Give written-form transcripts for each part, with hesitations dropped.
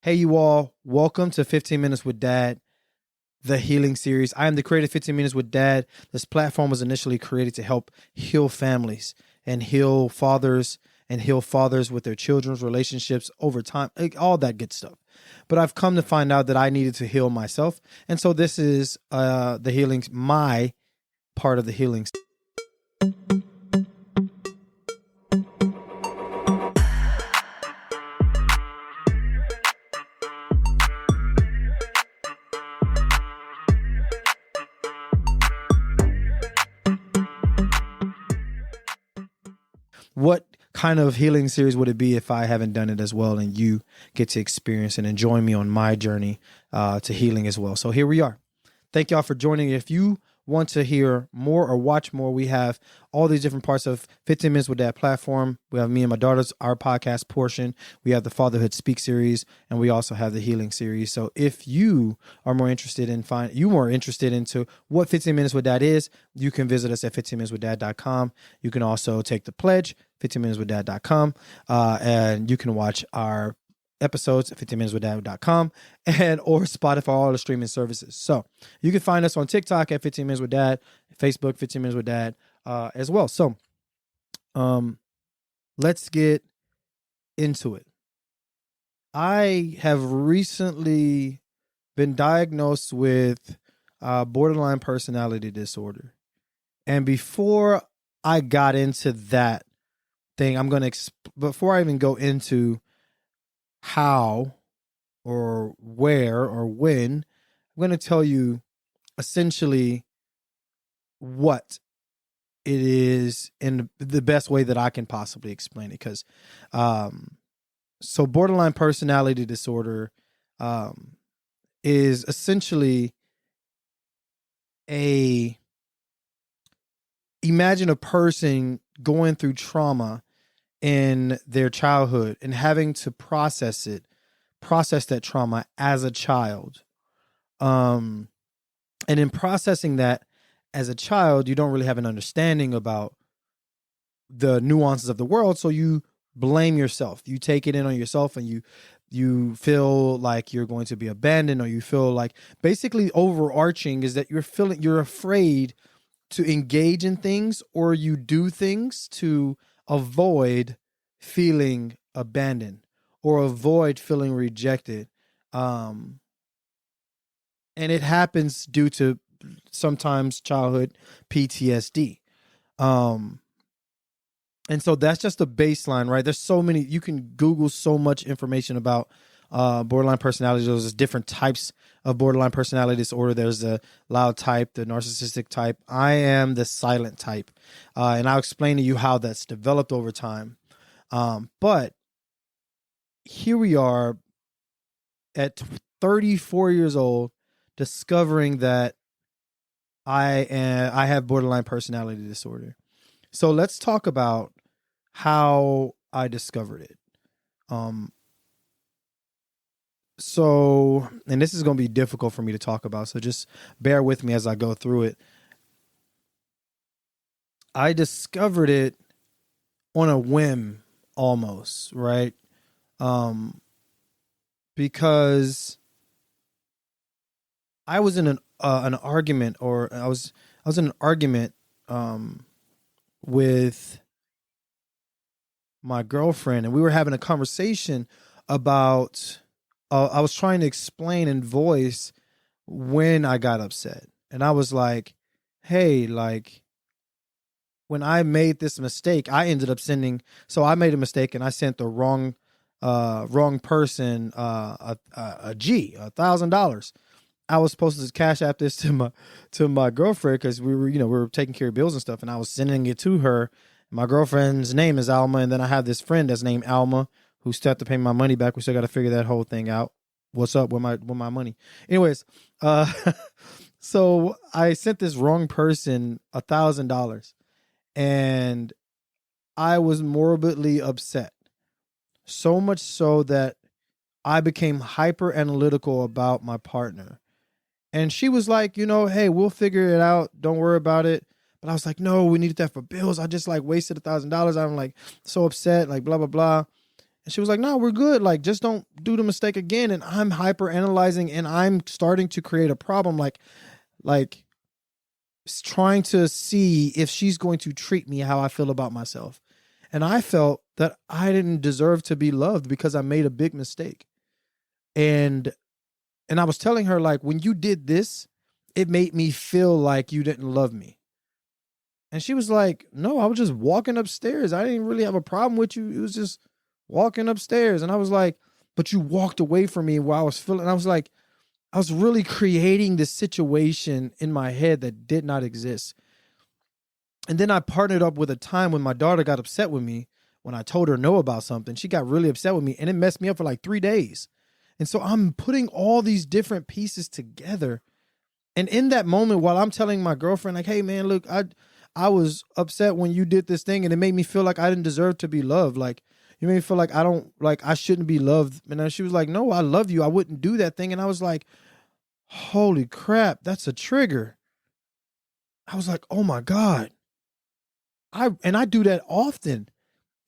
Hey, you all, welcome to 15 Minutes with Dad, the healing series. I am the creator of 15 Minutes with Dad. This platform was initially created to help heal families and heal fathers with their children's relationships over time, like all that good stuff. But I've come to find out that I needed to heal myself. And so this is the healing, my part of the healing. What kind of healing series would it be if I haven't done it as well and you get to experience and enjoy me on my journey to healing as well? So here we are. Thank y'all for joining. If you want to hear more or watch more, we have all these different parts of 15 Minutes with Dad platform. We have me and my daughters, our podcast portion. We have the Fatherhood Speak series, and we also have the healing series. So if you are more interested into what 15 Minutes with Dad is, you can visit us at 15minuteswithdad.com. You can also take the pledge, 15minuteswithdad.com, and you can watch our episodes at 15minuteswithdad.com and or Spotify, all the streaming services. So you can find us on TikTok at 15 Minutes with Dad, Facebook 15 Minutes with Dad as well. So let's get into it. I have recently been diagnosed with borderline personality disorder. And before I got into that thing, before I even go into how or where or when, I'm going to tell you essentially what it is in the best way that I can possibly explain it. Because so borderline personality disorder is essentially imagine a person going through trauma in their childhood and having to process that trauma as a child. And in processing that as a child, you don't really have an understanding about the nuances of the world. So you blame yourself. You take it in on yourself and you feel like you're going to be abandoned, or you feel like basically overarching is that you're afraid to engage in things, or you do things to avoid feeling abandoned or avoid feeling rejected. And it happens due to sometimes childhood PTSD. And so that's just a baseline, right? There's so many, you can Google so much information about borderline personality. There's different types of borderline personality disorder. There's the loud type, the narcissistic type. I am the silent type. And I'll explain to you how that's developed over time. But here we are at 34 years old, discovering that I have borderline personality disorder. So let's talk about how I discovered it. So, and this is going to be difficult for me to talk about, so just bear with me as I go through it. I discovered it on a whim almost, right? Because I was in an argument, or I was in an argument with my girlfriend, and we were having a conversation about I was trying to explain and voice when I got upset. And I was like, hey, like, when I made this mistake, I ended up so I made a mistake and I sent the wrong person $1,000. I was supposed to cash app this to my girlfriend, because we were taking care of bills and stuff, and I was sending it to her. My girlfriend's name is Alma, and then I have this friend that's named Alma who still have to pay my money back. We still got to figure that whole thing out. What's up with my money? Anyways, so I sent this wrong person $1,000, and I was morbidly upset. So much so that I became hyper analytical about my partner. And she was like, hey, we'll figure it out. Don't worry about it. But I was like, no, we needed that for bills. I just wasted $1,000. I'm so upset, blah, blah, blah. And she was like, no, we're good. Like, just don't do the mistake again. And I'm hyper analyzing and I'm starting to create a problem. Like trying to see if she's going to treat me how I feel about myself. And I felt that I didn't deserve to be loved because I made a big mistake. And I was telling her, like, when you did this, it made me feel like you didn't love me. And she was like, no, I was just walking upstairs. I didn't really have a problem with you. It was just walking upstairs. And I was like, but you walked away from me while I was feeling. I was like, I was really creating this situation in my head that did not exist. And then I partnered up with a time when my daughter got upset with me when I told her no about something. She got really upset with me and it messed me up for like 3 days. And so I'm putting all these different pieces together. And in that moment, while I'm telling my girlfriend, like, hey, man, look, I was upset when you did this thing and it made me feel like I didn't deserve to be loved. Like, you made me feel like I shouldn't be loved. And then she was like, no, I love you. I wouldn't do that thing. And I was like, holy crap, that's a trigger. I was like, oh my God. I do that often.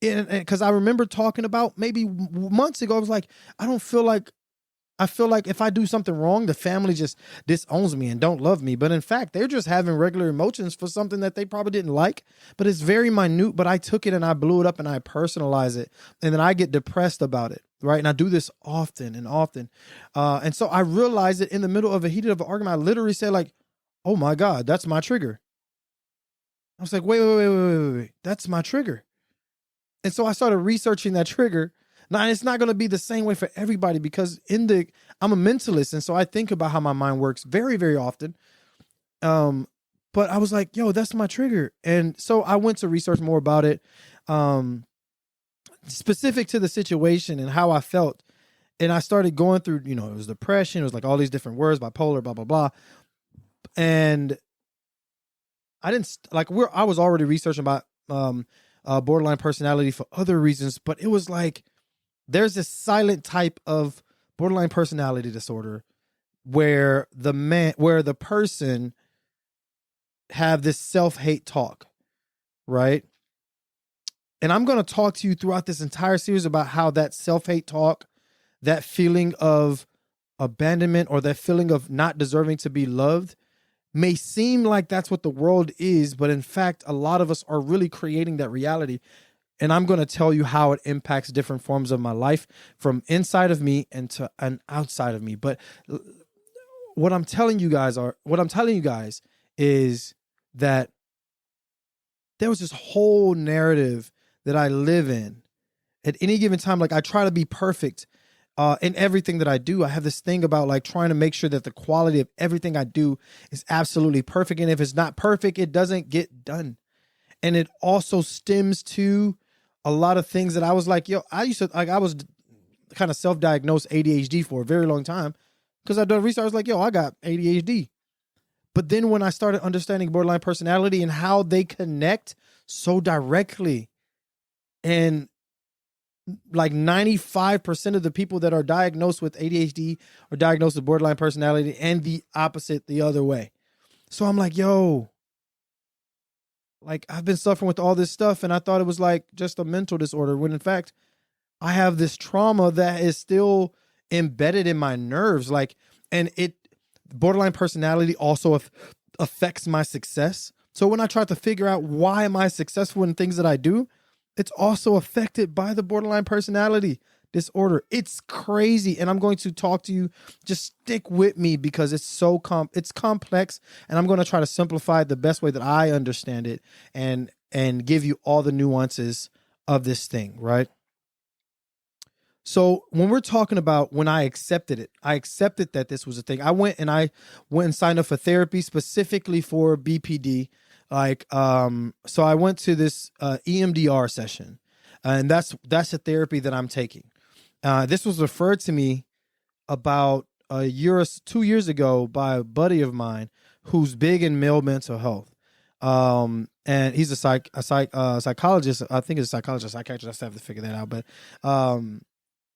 And because I remember talking about maybe months ago, I was like, I feel like if I do something wrong, the family just disowns me and don't love me. But in fact, they're just having regular emotions for something that they probably didn't like, but it's very minute. But I took it and I blew it up and I personalize it. And then I get depressed about it. Right. And I do this often and often. And so I realized that in the middle of a heated of an argument, I literally said, like, oh my God, that's my trigger. I was like, wait. That's my trigger. And so I started researching that trigger. Now, it's not going to be the same way for everybody because I'm a mentalist. And so I think about how my mind works very, very often. But I was like, yo, that's my trigger. And so I went to research more about it, specific to the situation and how I felt. And I started going through, it was depression. It was like all these different words, bipolar, blah, blah, blah. And I was already researching about, borderline personality for other reasons, but it was like, there's this silent type of borderline personality disorder where the person have this self-hate talk, right? And I'm going to talk to you throughout this entire series about how that self-hate talk, that feeling of abandonment or that feeling of not deserving to be loved may seem like that's what the world is, but in fact, a lot of us are really creating that reality. And I'm going to tell you how it impacts different forms of my life from inside of me and outside of me. But what I'm telling you guys is that there was this whole narrative that I live in at any given time. Like I try to be perfect in everything that I do. I have this thing about like trying to make sure that the quality of everything I do is absolutely perfect. And if it's not perfect, it doesn't get done. And it also stems to a lot of things that I was like, I was kind of self-diagnosed ADHD for a very long time because I've done research. I was like, I got ADHD. But then when I started understanding borderline personality and how they connect so directly, and like 95% of the people that are diagnosed with ADHD are diagnosed with borderline personality and the opposite the other way. So I'm like, like I've been suffering with all this stuff and I thought it was like just a mental disorder when in fact I have this trauma that is still embedded in my nerves. And borderline personality also affects my success. So when I try to figure out why am I successful in things that I do, it's also affected by the borderline personality disorder. It's crazy. And I'm going to talk to you. Just stick with me because it's it's complex. And I'm going to try to simplify it the best way that I understand it and give you all the nuances of this thing, right? So when we're talking about when I accepted that this was a thing. I went and signed up for therapy specifically for BPD. So I went to this EMDR session, and that's a therapy that I'm taking. This was referred to me about 2 years ago by a buddy of mine who's big in male mental health. And he's a psychologist. I think he's a psychiatrist. I just have to figure that out. But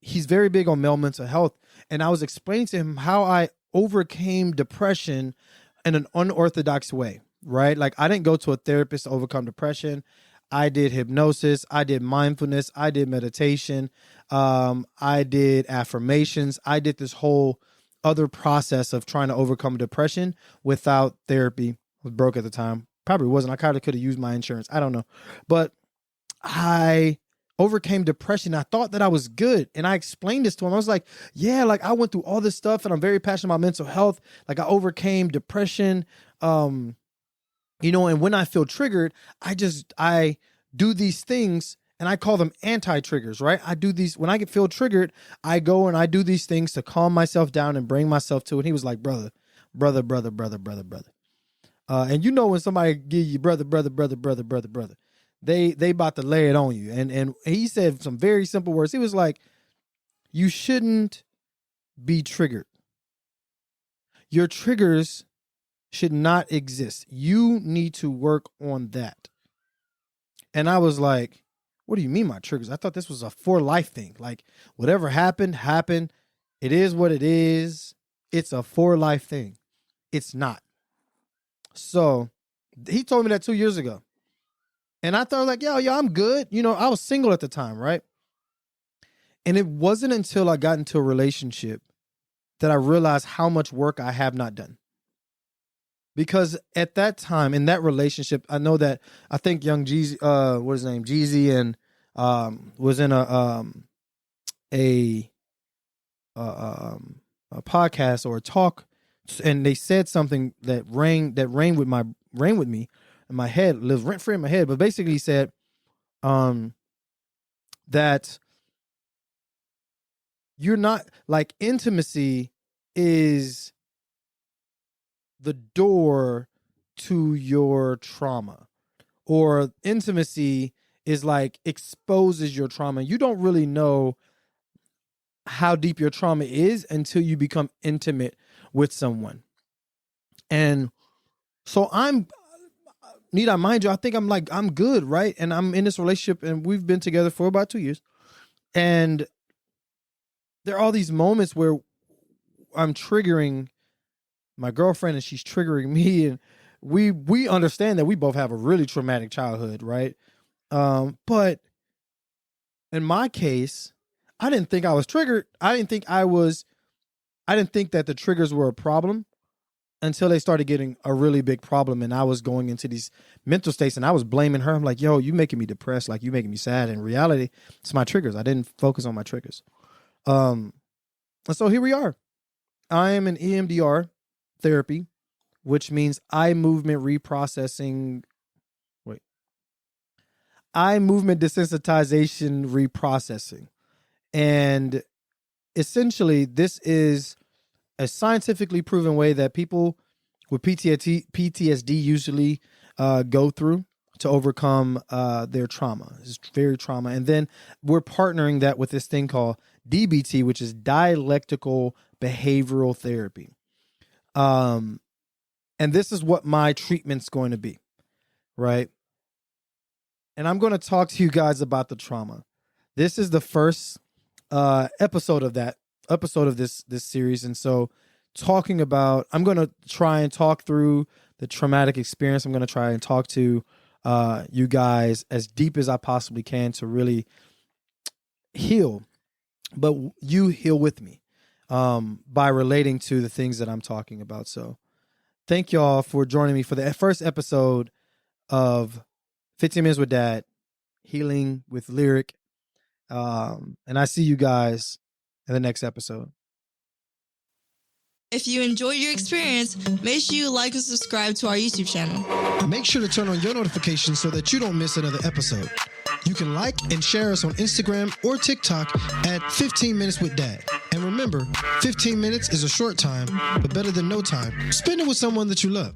he's very big on male mental health. And I was explaining to him how I overcame depression in an unorthodox way, right? Like I didn't go to a therapist to overcome depression. I did hypnosis. I did mindfulness. I did meditation. I did affirmations. I did this whole other process of trying to overcome depression without therapy. I was broke at the time. Probably wasn't. I kind of could have used my insurance. I don't know. But I overcame depression. I thought that I was good. And I explained this to him. I was like, yeah, like I went through all this stuff and I'm very passionate about mental health. Like I overcame depression. And when I feel triggered, I do these things and I call them anti-triggers, right? I do these, when I feel triggered, I go and I do these things to calm myself down and bring myself to it. And he was like, brother. And when somebody give you brother, they about to lay it on you. And he said some very simple words. He was like, you shouldn't be triggered. Your triggers should not exist. You need to work on that. And I was like, what do you mean my triggers? I thought this was a for life thing. Like whatever happened. It is what it is. It's a for life thing. It's not. So he told me that 2 years ago. And I thought like, yo, I'm good. I was single at the time, right? And it wasn't until I got into a relationship that I realized how much work I have not done. Because at that time, in that relationship, I know that I think young Jeezy, what's his name? Jeezy and was in a podcast or a talk, and they said something that rang with me in my head, lives rent free in my head. But basically, he said that you're not like intimacy is the door to your trauma, or intimacy is like exposes your trauma. You don't really know how deep your trauma is until you become intimate with someone. And so need I mind you, I think I'm good, right? And I'm in this relationship and we've been together for about 2 years. And there are all these moments where I'm triggering my girlfriend and she's triggering me, and we understand that we both have a really traumatic childhood, right? But in my case, I didn't think I was triggered. I didn't think that the triggers were a problem until they started getting a really big problem, and I was going into these mental states and I was blaming her. I'm like, yo, you making me depressed, like you making me sad. In reality, it's my triggers. I didn't focus on my triggers. And so here we are. I am in EMDR therapy, which means eye movement desensitization reprocessing. And essentially, this is a scientifically proven way that people with PTSD usually go through to overcome their trauma. It's very trauma. And then we're partnering that with this thing called DBT, which is dialectical behavioral therapy. And this is what my treatment's going to be, right? And I'm going to talk to you guys about the trauma. This is the first episode of this series. And so I'm going to try and talk through the traumatic experience. I'm going to try and talk to you guys as deep as I possibly can to really heal, but you heal with me by relating to the things that I'm talking about. So thank y'all for joining me for the first episode of 15 Minutes with Dad, Healing with Lirec. And I see you guys in the next episode. If you enjoyed your experience, make sure you like and subscribe to our YouTube channel. Make sure to turn on your notifications so that you don't miss another episode. You can like and share us on Instagram or TikTok at 15 Minutes with Dad. And remember, 15 minutes is a short time, but better than no time. Spend it with someone that you love.